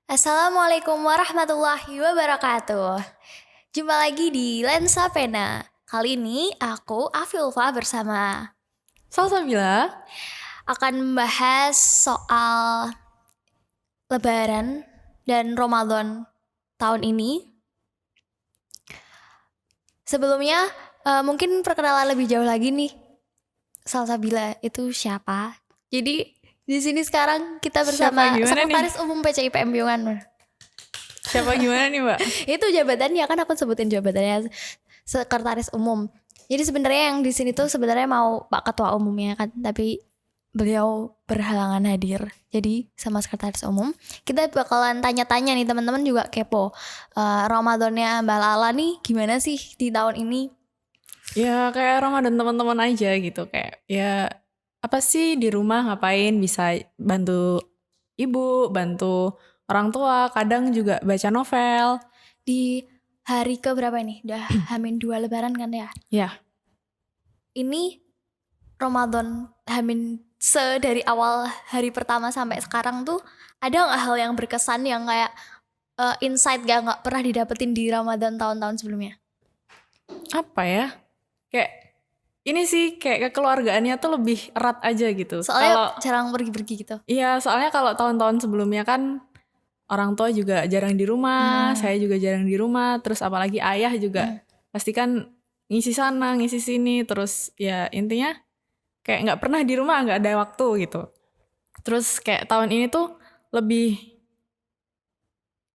Assalamualaikum warahmatullahi wabarakatuh. Jumpa lagi di Lensa Pena. Kali ini aku Afilfa bersama Salsabila. akan membahas soal Lebaran dan Ramadan tahun ini. Sebelumnya mungkin perkenalan lebih jauh lagi nih. Salsabila itu siapa? Jadi di sini sekarang kita Siapa bersama gimana nih? Sekretaris Umum PCIPM Biongan. Siapa gimana nih, Mbak? Itu jabatannya kan aku sebutin jabatannya Sekretaris Umum. Jadi sebenarnya yang di sini tuh sebenarnya mau Pak Ketua Umumnya kan, tapi beliau berhalangan hadir. Jadi sama Sekretaris Umum kita bakalan tanya-tanya nih, teman-teman juga kepo. Ramadannya Mbak Lala nih gimana sih di tahun ini? Ya kayak Ramadan teman-teman aja gitu. Kayak ya apa sih di rumah ngapain, bisa bantu ibu, bantu orang tua, kadang juga baca novel. Di hari ke berapa ini? Udah Hamin 2 Lebaran kan ya? Ya, Ini Ramadan Hamin dari awal hari pertama sampai sekarang tuh ada nggak hal yang berkesan yang kayak insight nggak pernah didapetin di Ramadan tahun-tahun sebelumnya? apa ya? Kayak ini sih kayak kekeluargaannya tuh lebih erat aja gitu. Kalau Soalnya jarang pergi-pergi gitu. iya, soalnya kalau tahun-tahun sebelumnya kan orang tua juga jarang di rumah, saya juga jarang di rumah, terus apalagi ayah juga pasti kan ngisi sana, ngisi sini, terus ya intinya kayak nggak pernah di rumah, nggak ada waktu gitu. Terus kayak tahun ini tuh lebih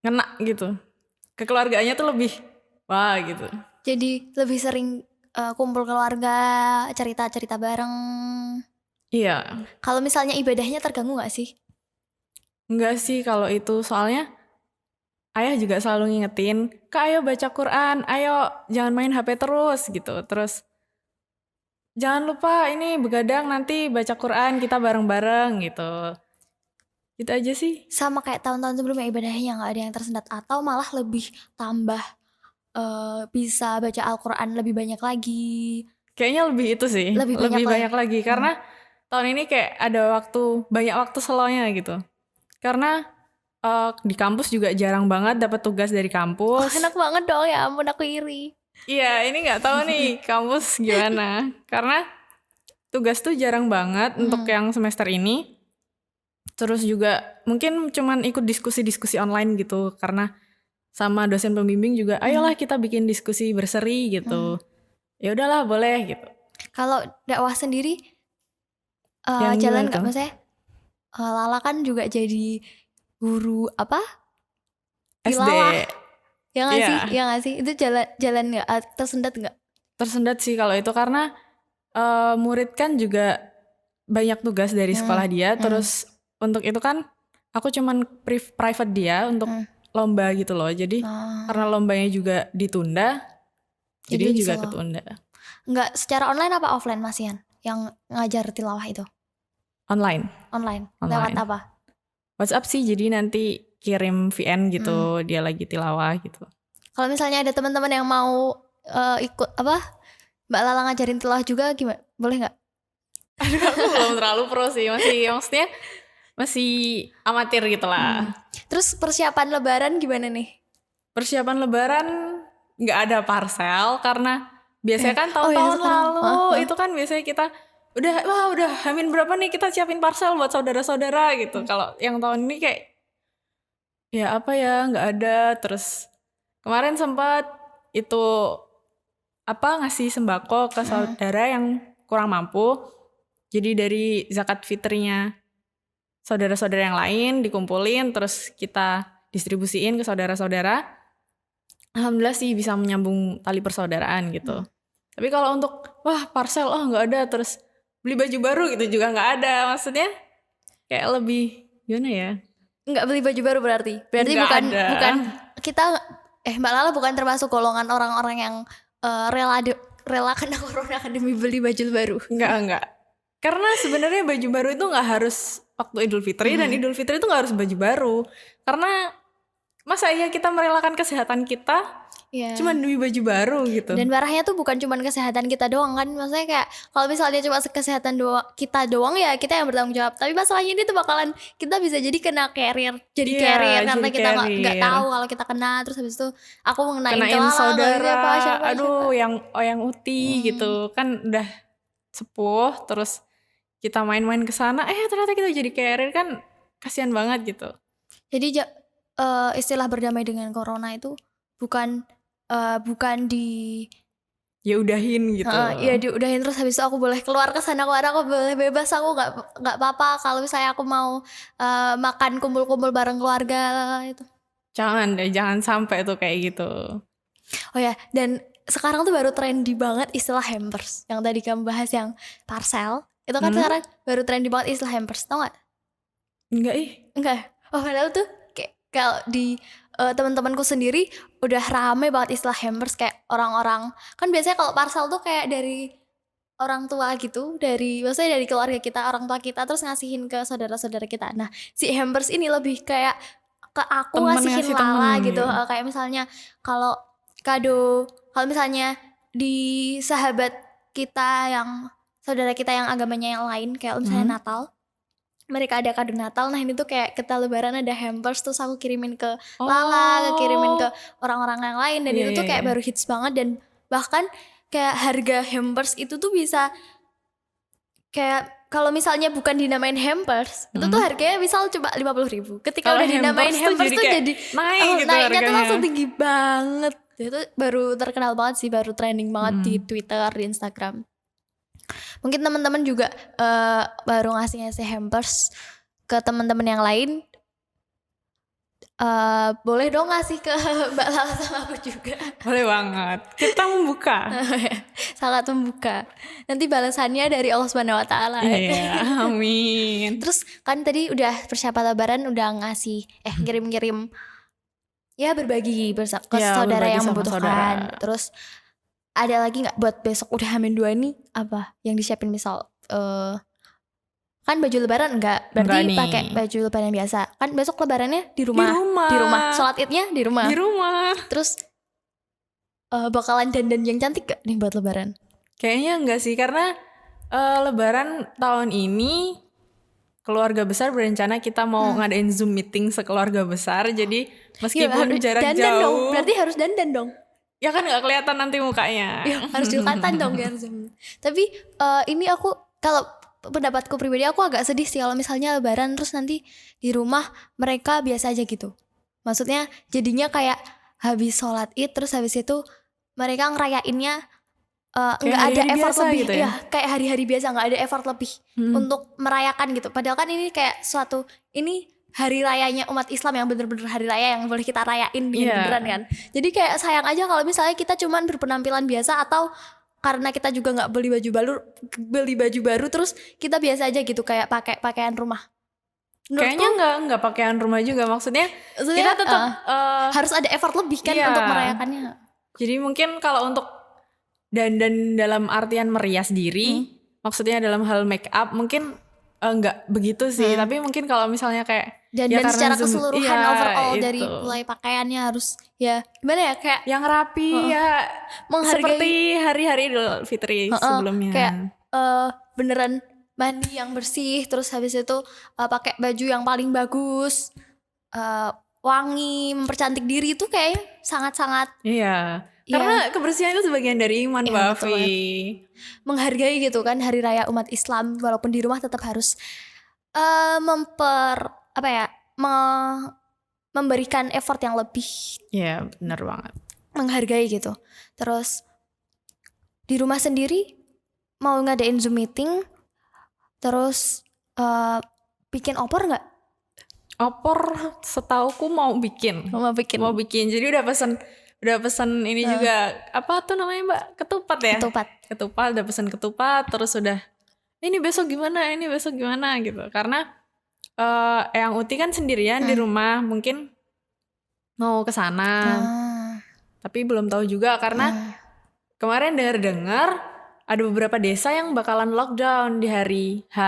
ngena gitu, kekeluargaannya tuh lebih wah gitu. Jadi lebih sering kumpul keluarga, cerita-cerita bareng. Iya, Kalau misalnya ibadahnya terganggu nggak sih? nggak sih kalau itu, soalnya ayah juga selalu ngingetin, Kak ayo baca Quran, ayo jangan main HP terus gitu. Terus jangan lupa ini begadang nanti baca Quran kita bareng-bareng gitu. Gitu aja sih. Sama kayak tahun-tahun sebelumnya ibadahnya nggak ada yang tersendat atau malah lebih tambah bisa baca Al-Quran lebih banyak lagi, Kayaknya lebih itu sih, lebih banyak lebih lagi. banyak lagi. Karena tahun ini kayak ada banyak waktu slownya gitu. Karena di kampus juga jarang banget dapat tugas dari Oh, kampus. enak banget dong, ya ampun aku iri. Iya, ini nggak tahu nih kampus gimana. Karena tugas tuh jarang banget untuk yang semester ini. Terus juga mungkin cuman ikut diskusi-diskusi online gitu, karena sama dosen pembimbing juga, ayolah kita bikin diskusi berseri gitu. Ya udahlah boleh gitu. Kalau dakwah sendiri Yang jalan gimana nggak, tuh? maksudnya Lala kan juga jadi guru apa SD. tilawah, ya nggak sih, Iya, ya nggak sih, itu jalan nggak, tersendat nggak? tersendat sih kalau itu karena murid kan juga banyak tugas dari sekolah dia. Terus untuk itu kan aku cuman private dia untuk lomba gitu loh. Jadi karena lombanya juga ditunda, Jadi jadinya lebih juga slow. ketunda. Nggak secara online apa offline Masian yang ngajar tilawah itu? Online, Online. Lewat online. apa? WhatsApp sih, jadi nanti kirim VN gitu, dia lagi tilawah gitu. Kalau misalnya ada teman-teman yang mau ikut apa, Mbak Lala ngajarin tilawah juga, gimana? Boleh nggak? Aduh, aku belum terlalu pro sih, maksudnya masih amatir gitu lah. Terus persiapan Lebaran gimana nih? Persiapan Lebaran nggak ada parcel karena biasanya kan Oh ya tahun-tahun sekarang. lalu itu kan biasanya kita udah Hamin berapa nih kita siapin parcel buat saudara-saudara gitu. Kalau yang tahun ini kayak ya apa ya, nggak ada. Terus kemarin sempat itu apa ngasih sembako ke saudara yang kurang mampu. Jadi dari zakat fitrinya saudara-saudara yang lain dikumpulin, terus kita distribusiin ke saudara-saudara. Alhamdulillah sih bisa menyambung tali persaudaraan gitu. Tapi kalau untuk parcel nggak ada, terus beli baju baru gitu juga nggak ada. Maksudnya kayak lebih gimana ya? Nggak beli baju baru berarti? Berarti Nggak bukan ada. bukan kita, Mbak Lala bukan termasuk golongan orang-orang yang rela kena corona demi beli baju baru. Nggak. Karena sebenarnya baju baru itu nggak harus waktu Idul Fitri, dan Idul Fitri itu nggak harus baju baru. Karena masa iya kita merelakan kesehatan kita Iya. Cuma demi baju baru gitu. Dan parahnya tuh bukan cuma kesehatan kita doang kan. Maksudnya kayak kalau misalnya cuma kesehatan kita doang ya kita yang bertanggung jawab. Tapi masalahnya ini tuh bakalan kita bisa jadi kena carrier. Jadi Iya, carrier karena jadi kita nggak carrier. tahu kalau kita kena. Terus habis itu aku mengenain Kenain kelala, saudara, siapa. aduh yang uti gitu kan udah sepuh, terus kita main-main ke sana, ternyata kita jadi carrier kan, kasihan banget gitu. Jadi istilah berdamai dengan corona itu bukan di Ya udahin gitu. ya diudahin terus habis itu aku boleh keluar ke sana keluar, aku boleh bebas, aku nggak apa-apa kalau misalnya aku mau makan kumpul-kumpul bareng keluarga itu. Jangan deh, jangan sampai tuh kayak gitu. Oh ya, dan sekarang tuh baru trendy banget istilah hampers. Yang tadi kamu bahas yang parcel, itu kan sekarang baru trendy banget istilah hampers, tau gak? Enggak Enggak. Oh padahal tuh kayak kalau di teman-temanku sendiri udah rame banget istilah hampers, kayak orang-orang kan biasanya kalau parcel tuh kayak dari orang tua gitu, maksudnya dari keluarga kita, orang tua kita terus ngasihin ke saudara-saudara kita. Nah si hampers ini lebih kayak ke aku Temen ngasihin ngasih Lala temen gitu. gitu. Kayak misalnya kalau misalnya di sahabat kita yang saudara kita yang agamanya yang lain, kayak misalnya Natal, mereka ada kado Natal. Nah ini tuh kayak kita lebaran ada hampers, terus aku kirimin ke Lala, kirimin ke orang-orang yang lain. Dan itu tuh kayak baru hits banget. Dan bahkan kayak harga hampers itu tuh bisa kayak kalau misalnya bukan dinamain hampers, itu tuh harganya misal coba 50.000. Ketika Kalau udah dinamain hampers tuh kayak jadi naik gitu naiknya tuh harganya. langsung tinggi banget. Itu baru terkenal banget sih, baru trending banget di Twitter, di Instagram. Mungkin teman-teman juga baru ngasih hampers ke teman-teman yang lain. Boleh dong ngasih ke Mbak Lala sama aku juga. Boleh banget. Kita membuka. Sangat membuka. Nanti balasannya dari Allah Subhanahu wa taala. Iya, amin. Terus kan tadi udah persiapan lebaran udah ngasih kirim-kirim ya berbagi ke saudara yang membutuhkan. Saudara. Terus ada lagi nggak buat besok udah H-2 nih apa yang disiapin, misal kan baju lebaran enggak, berarti pakai baju lebaran biasa. Kan besok lebarannya di rumah. Sholat Idnya di rumah. Terus bakalan dandan yang cantik gak nih buat lebaran? Kayaknya enggak sih, karena lebaran tahun ini keluarga besar berencana kita mau ngadain Zoom meeting sekeluarga besar. Jadi meskipun jarak dandan jauh dong. Berarti harus dandan dong. Ya kan gak kelihatan nanti mukanya. Ya, harus kelihatan dong ya Zoom. Tapi ini aku kalau pendapatku pribadi aku agak sedih sih kalau misalnya lebaran terus nanti di rumah mereka biasa aja gitu. Maksudnya jadinya kayak habis sholat Id terus habis itu mereka ngerayainnya nggak ada effort lebih gitu ya? Kayak hari-hari biasa nggak ada effort lebih untuk merayakan gitu. Padahal kan ini kayak ini hari rayanya umat Islam yang bener-bener hari raya yang boleh kita rayain dengan beneran kan. Jadi kayak sayang aja kalau misalnya kita cuman berpenampilan biasa, atau karena kita juga nggak beli baju baru terus kita biasa aja gitu kayak pakai pakaian rumah. Kayaknya nggak pakaian rumah juga, maksudnya kita tetap harus ada effort lebih kan untuk merayakannya. Jadi mungkin kalau untuk dandan dalam artian merias diri, maksudnya dalam hal make up mungkin nggak begitu sih. Tapi mungkin kalau misalnya kayak dan secara keseluruhan overall itu. Dari mulai pakaiannya harus ya gimana ya, kayak yang rapi ya, seperti hari-hari Idul Fitri sebelumnya. Kayak beneran mandi yang bersih, terus habis itu pakai baju yang paling bagus, wangi, mempercantik diri itu kayaknya sangat-sangat. Iya. Karena kebersihan itu sebagian dari iman, Mbak Afi. Menghargai gitu kan hari raya umat Islam, walaupun di rumah tetap harus memberikan effort yang lebih. Iya, benar banget. Menghargai gitu. Terus di rumah sendiri mau ngadain Zoom meeting, terus bikin opor nggak? Opor setauku mau bikin. Mau bikin. Jadi udah pesen ini juga, apa tuh namanya Mbak? Ketupat ya? Ketupat, udah pesen ketupat, terus udah ini besok gimana gitu. Karena Eyang Uti kan sendirian di rumah, mungkin mau ke sana. Tapi belum tahu juga karena kemarin dengar ada beberapa desa yang bakalan lockdown di hari H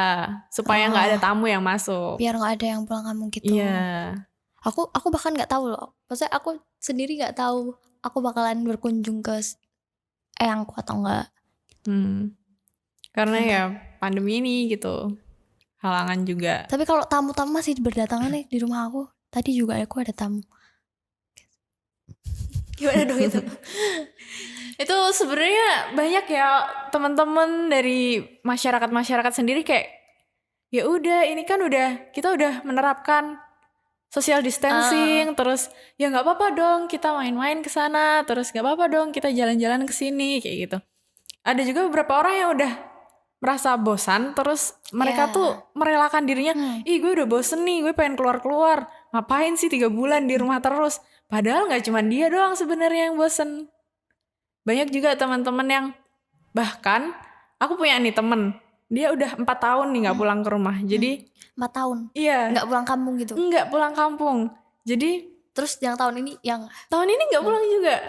supaya nggak ada tamu yang masuk. Biar nggak ada yang pulang kampung gitu. Iya. Aku bahkan nggak tahu loh. Maksudnya aku sendiri nggak tahu aku bakalan berkunjung ke eyangku atau enggak. Karena ya pandemi ini gitu, halangan juga. Tapi kalau tamu-tamu masih berdatangan nih di rumah aku. Tadi juga aku ada tamu. Gimana dong itu? Itu sebenarnya banyak ya teman-teman dari masyarakat sendiri kayak ya udah ini kan kita udah menerapkan social distancing, terus ya nggak apa-apa dong kita main-main ke sana, terus nggak apa-apa dong kita jalan-jalan ke sini kayak gitu. Ada juga beberapa orang yang udah merasa bosan, terus mereka tuh merelakan dirinya, ih gue udah bosen nih, gue pengen keluar-keluar, ngapain sih 3 bulan di rumah terus. Padahal nggak cuma dia doang sebenarnya yang bosen. Banyak juga teman-teman yang bahkan aku punya nih temen, dia udah 4 tahun nih nggak pulang ke rumah. Jadi 4 tahun? Iya. Nggak pulang kampung gitu? Nggak pulang kampung. Jadi terus yang tahun ini nggak pulang juga.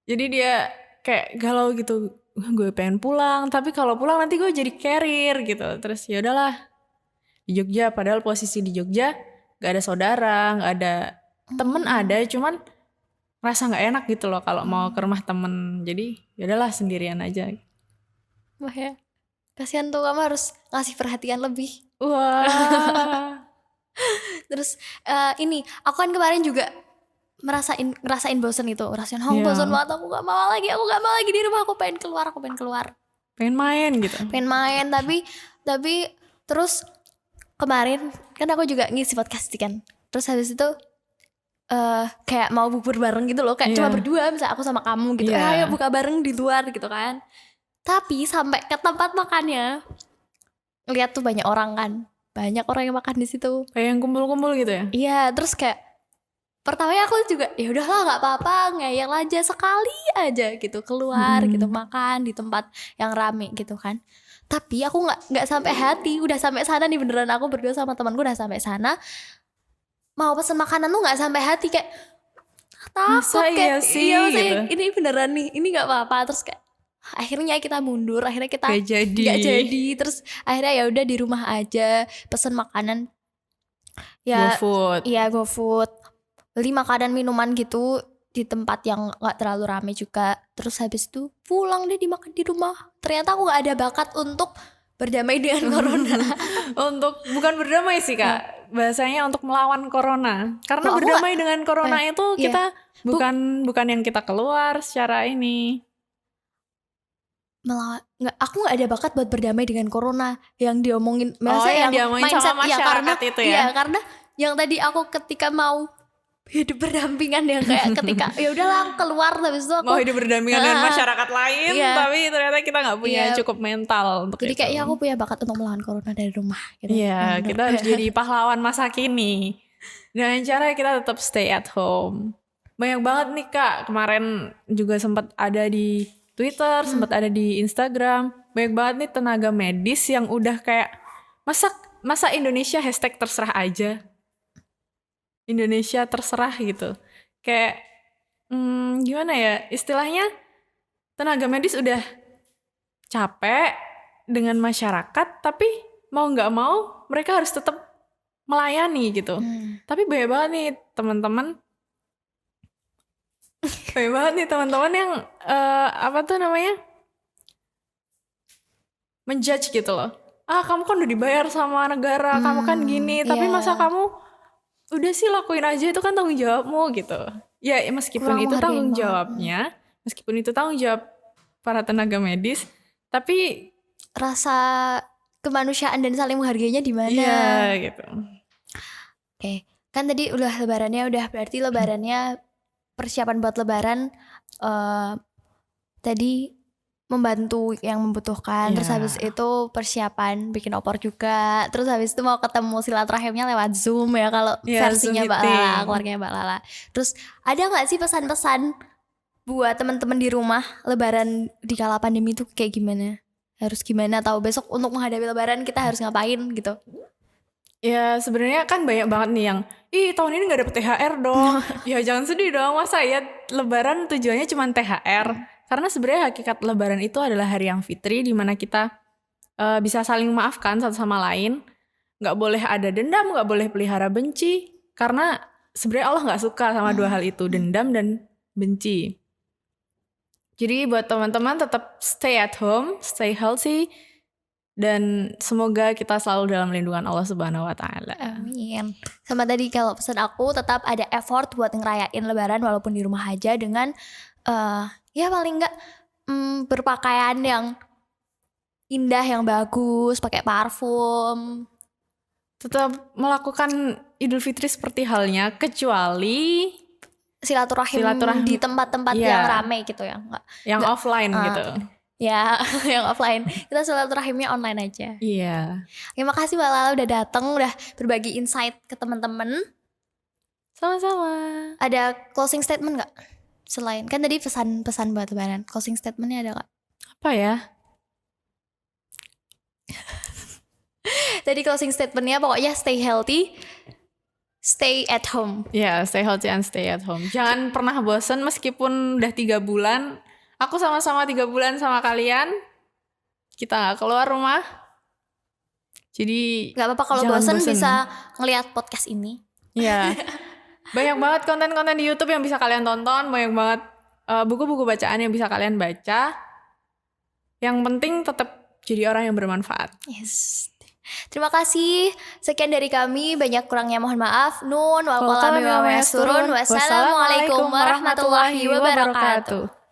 Jadi dia kayak galau gitu, gue pengen pulang, tapi kalau pulang nanti gue jadi carrier gitu. Terus ya udahlah di Jogja, padahal posisi di Jogja nggak ada saudara, nggak ada temen, ada cuman rasa nggak enak gitu loh kalau mau ke rumah temen. Jadi ya udahlah sendirian aja. Wah ya, kasihan tuh, kamu harus ngasih perhatian lebih. Wah. Terus ini aku kan kemarin juga ngerasain bosen itu, bosen banget, aku gak mau lagi di rumah, aku pengen keluar, pengen main gitu, tapi terus kemarin kan aku juga ngisi podcast kan, terus habis itu kayak mau bubur bareng gitu loh, kayak cuma berdua, misalnya aku sama kamu gitu, ayo buka bareng di luar gitu kan. Tapi sampai ke tempat makannya, lihat tuh banyak orang yang makan di situ, kayak yang kumpul-kumpul gitu ya. Iya, terus kayak pertamanya aku juga ya udahlah nggak apa-apa, ngeyel aja sekali aja gitu keluar gitu makan di tempat yang rame gitu kan. Tapi aku nggak sampai hati, udah sampai sana nih beneran, aku berdua sama temanku udah sampai sana, mau pesen makanan tuh nggak sampai hati, kayak takut kayak iya gitu. Ini beneran nih, ini nggak apa-apa. Terus kayak akhirnya kita mundur, akhirnya kita nggak jadi. Terus akhirnya ya udah di rumah aja pesen makanan ya, GoFood, beli makanan minuman gitu di tempat yang nggak terlalu rame juga. Terus habis itu pulang deh, dimakan di rumah. Ternyata aku nggak ada bakat untuk berdamai dengan corona. Bukan berdamai sih kak, bahasanya untuk melawan corona. Karena berdamai dengan corona itu kita bukan yang kita keluar secara ini. Aku nggak ada bakat buat berdamai dengan corona yang diomongin, yang diomongin sama masyarakat itu ya. Iya, karena yang tadi aku ketika mau hidup berdampingan yang kayak ketika ya udahlah aku keluar, habis itu aku mau hidup berdampingan dengan masyarakat lain, tapi ternyata kita nggak punya cukup mental untuk jadi itu. Kayaknya aku punya bakat untuk melawan corona dari rumah gitu. Iya, kita harus jadi pahlawan masa kini dengan cara kita tetap stay at home. Banyak banget nih kak, kemarin juga sempat ada di Twitter, sempat ada di Instagram, banyak banget nih tenaga medis yang udah kayak masa Indonesia hashtag terserah aja, Indonesia terserah gitu. Kayak gimana ya istilahnya, tenaga medis udah capek dengan masyarakat, tapi mau nggak mau mereka harus tetap melayani gitu. Tapi banyak banget nih teman-teman yang menjudge gitu loh. Kamu kan udah dibayar sama negara, kamu kan gini, tapi masa kamu udah sih lakuin aja, itu kan tanggung jawabmu gitu. Ya meskipun itu tanggung jawabnya, meskipun itu tanggung jawab para tenaga medis, tapi rasa kemanusiaan dan saling menghargainya di mana? Iya gitu. Oke, kan tadi berarti lebarannya persiapan buat lebaran tadi membantu yang membutuhkan, terus habis itu persiapan bikin opor juga, terus habis itu mau ketemu silaturahimnya lewat Zoom ya kalau versinya Mbak Lala, keluarganya Mbak Lala. Terus ada nggak sih pesan-pesan buat teman-teman di rumah lebaran di kala pandemi itu kayak gimana? Harus gimana, atau besok untuk menghadapi lebaran kita harus ngapain gitu? Ya sebenarnya kan banyak banget nih yang tahun ini nggak dapet THR dong. Ya jangan sedih dong, masa ya lebaran tujuannya cuma THR. Karena sebenarnya hakikat lebaran itu adalah hari yang fitri, di mana kita bisa saling memaafkan satu sama lain. Nggak boleh ada dendam, nggak boleh pelihara benci. Karena sebenarnya Allah nggak suka sama dua hal itu, dendam dan benci. Jadi buat teman-teman tetap stay at home, stay healthy, dan semoga kita selalu dalam lindungan Allah Subhanahu wa taala. Amin. Sama tadi kalau pesan aku tetap ada effort buat ngerayain lebaran walaupun di rumah aja dengan ya paling enggak berpakaian yang indah, yang bagus, pakai parfum. Tetap melakukan Idul Fitri seperti halnya, kecuali Silaturahim di tempat-tempat yang ramai gitu ya. Yang offline gitu. Ya, yang offline. Kita silaturahimnya online aja. Iya. Terima kasih Mbak Lala udah datang, udah berbagi insight ke teman-teman. Sama-sama. Ada closing statement nggak? Selain kan tadi pesan-pesan buat lebaran, closing statementnya ada nggak? Apa ya? Tadi closing statementnya pokoknya stay healthy, stay at home. Ya, stay healthy and stay at home. Jangan pernah bosan meskipun udah 3 bulan. Aku sama-sama 3 bulan sama kalian. Kita gak keluar rumah. Jadi Gak apa-apa kalau bosan bisa ngelihat podcast ini. Ya, banyak banget konten-konten di YouTube yang bisa kalian tonton. Banyak banget buku-buku bacaan yang bisa kalian baca. Yang penting tetap jadi orang yang bermanfaat. Yes. Terima kasih. Sekian dari kami. Banyak kurangnya mohon maaf. Nun wal qalami wa ma yasturun. Wassalamualaikum warahmatullahi wabarakatuh.